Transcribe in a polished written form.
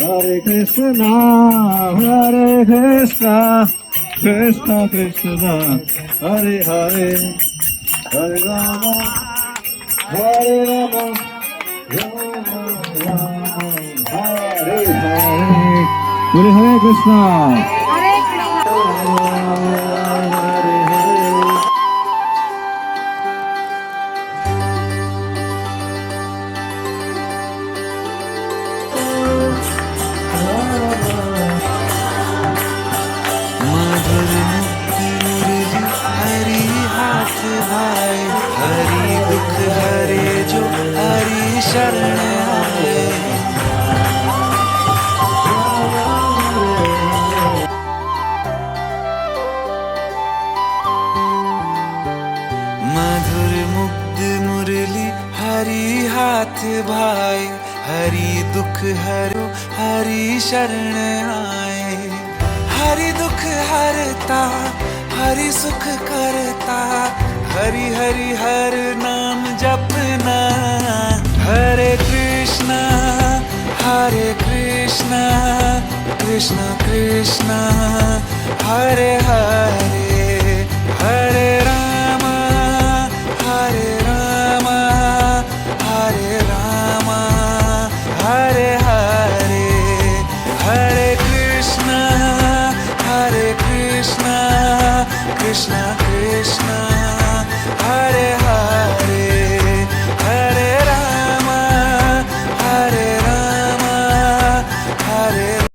Hare Krishna, Hare Krishna, Krishna Krishna, Hare Hare, Hare Rama, Hare Rama, Rama Rama, Hare Hare. Hare Hare Krishna. हरे कृष्ण मधुर मुक्ति मुरली हरि हाथ भाई हरि दुख हरे जो हरि शरण आए मधुर मुग्ध मुरली हरि हाथ भाई हरि दुख हरो हरि शरण आए हरि दुख हरता हरि सुख करता हरि हरि हर नाम जपना हरे कृष्णा कृष्णा कृष्णा हरे हरे हरे राम